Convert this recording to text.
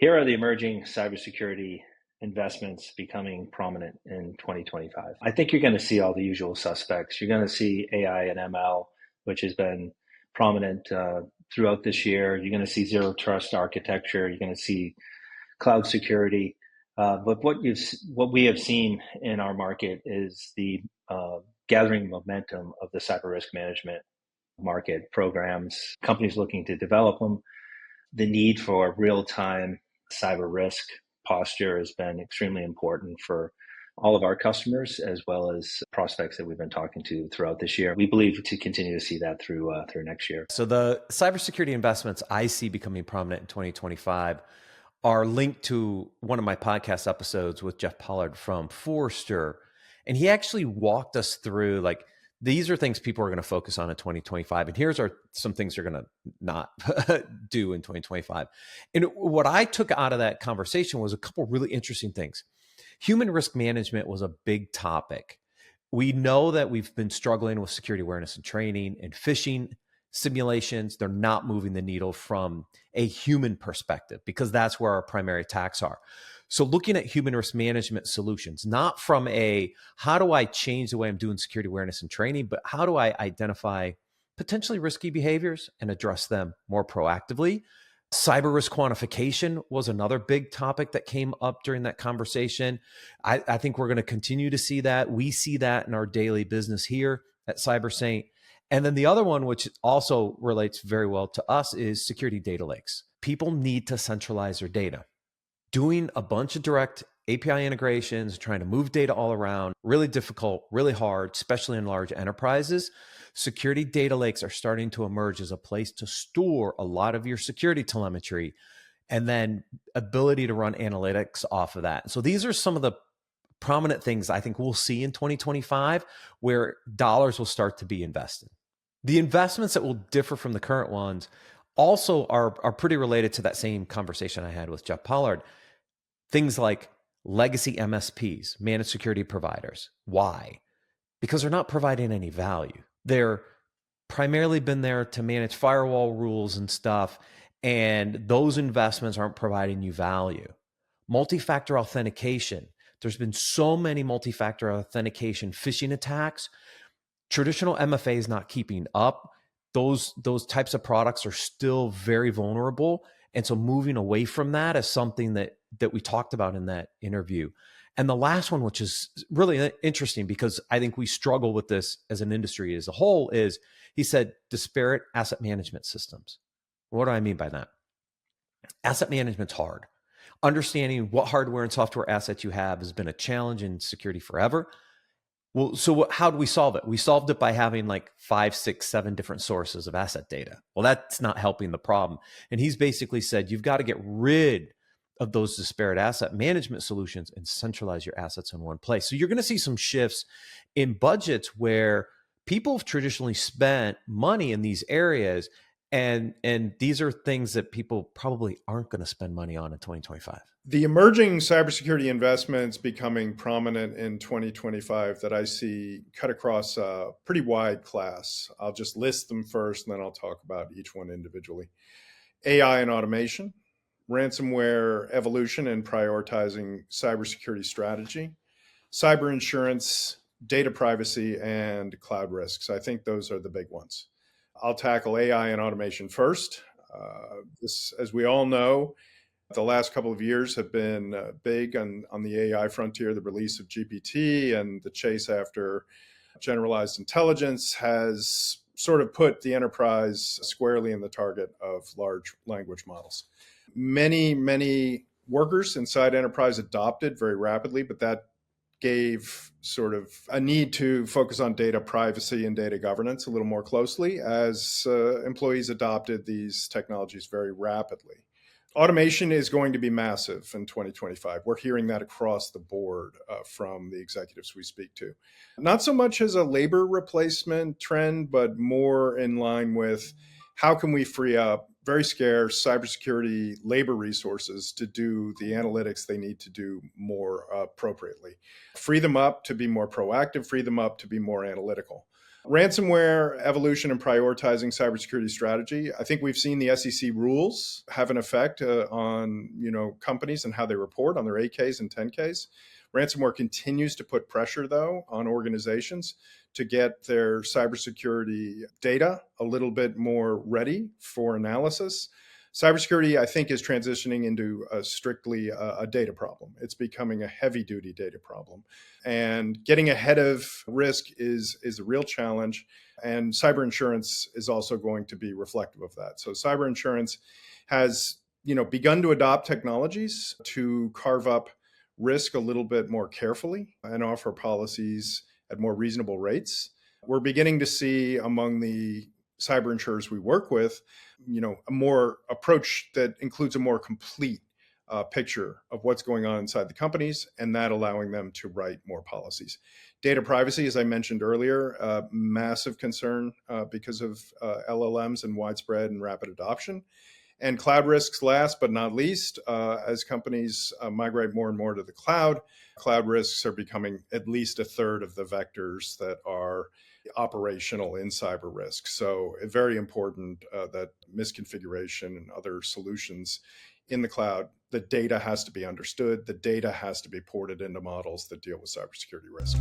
Here are the emerging cybersecurity investments becoming prominent in 2025. I think you're going to see all the usual suspects. You're going to see AI and ML, which has been prominent throughout this year. You're going to see zero trust architecture. You're going to see cloud security. But what we have seen in our market is the gathering momentum of the cyber risk management market programs, companies looking to develop them. The need for real-time cyber risk posture has been extremely important for all of our customers as well as prospects that we've been talking to throughout this year. We believe to continue to see that through next year. So the cybersecurity investments I see becoming prominent in 2025 are linked to one of my podcast episodes with Jeff Pollard from Forrester. And he actually walked us through like, these are things people are going to focus on in 2025. And here's some things they're going to not do in 2025. And what I took out of that conversation was a couple really interesting things. Human risk management was a big topic. We know that we've been struggling with security awareness and training and phishing simulations. They're not moving the needle from a human perspective because that's where our primary attacks are. So looking at human risk management solutions, not from a, how do I change the way I'm doing security awareness and training, but how do I identify potentially risky behaviors and address them more proactively? Cyber risk quantification was another big topic that came up during that conversation. I think we're going to continue to see that. We see that in our daily business here at CyberSaint. And then the other one, which also relates very well to us, is security data lakes. People need to centralize their data. Doing a bunch of direct API integrations, trying to move data all around, really difficult, really hard, especially in large enterprises. Security data lakes are starting to emerge as a place to store a lot of your security telemetry and then ability to run analytics off of that. So these are some of the prominent things I think we'll see in 2025 where dollars will start to be invested. The investments that will differ from the current ones also are pretty related to that same conversation I had with Jeff Pollard. Things like legacy MSPs, managed security providers. Why? Because they're not providing any value. They're primarily been there to manage firewall rules and stuff, and those investments aren't providing you value. Multi-factor authentication. There's been so many multi-factor authentication phishing attacks. Traditional MFA is not keeping up. Those types of products are still very vulnerable. And so moving away from that is something that we talked about in that interview. And the last one, which is really interesting because I think we struggle with this as an industry as a whole, is he said disparate asset management systems. What do I mean by that? Asset management's hard. Understanding what hardware and software assets you have has been a challenge in security forever. Well, so how do we solve it? We solved it by having like 5, 6, 7 different sources of asset data. Well, that's not helping the problem. And he's basically said, you've got to get rid of those disparate asset management solutions and centralize your assets in one place. So you're going to see some shifts in budgets where people have traditionally spent money in these areas. And these are things that people probably aren't going to spend money on in 2025. The emerging cybersecurity investments becoming prominent in 2025 that I see cut across a pretty wide class. I'll just list them first, and then I'll talk about each one individually. AI and automation, ransomware evolution and prioritizing cybersecurity strategy, cyber insurance, data privacy, and cloud risks. I think those are the big ones. I'll tackle AI and automation first. This, as we all know, the last couple of years have been big on the AI frontier. The release of GPT and the chase after generalized intelligence has sort of put the enterprise squarely in the target of large language models. Many workers inside enterprise adopted very rapidly, but that gave sort of a need to focus on data privacy and data governance a little more closely as employees adopted these technologies very rapidly. Automation is going to be massive in 2025. We're hearing that across the board from the executives we speak to. Not so much as a labor replacement trend, but more in line with how can we free up very scarce cybersecurity labor resources to do the analytics they need to do more appropriately. Free them up to be more proactive, free them up to be more analytical. Ransomware evolution and prioritizing cybersecurity strategy. I think we've seen the SEC rules have an effect on companies and how they report on their 8Ks and 10Ks. Ransomware continues to put pressure, though, on organizations to get their cybersecurity data a little bit more ready for analysis. Cybersecurity, I think, is transitioning into strictly a data problem. It's becoming a heavy-duty data problem. And getting ahead of risk is a real challenge. And cyber insurance is also going to be reflective of that. So cyber insurance has begun to adopt technologies to carve up risk a little bit more carefully and offer policies at more reasonable rates. We're beginning to see among the cyber insurers we work with, a more approach that includes a more complete picture of what's going on inside the companies, and that allowing them to write more policies. Data privacy, as I mentioned earlier, massive concern because of LLMs and widespread and rapid adoption. And cloud risks, last but not least, as companies migrate more and more to the cloud risks are becoming at least a third of the vectors that are operational in cyber risk. So very important that misconfiguration and other solutions in the cloud, the data has to be understood. The data has to be ported into models that deal with cybersecurity risk.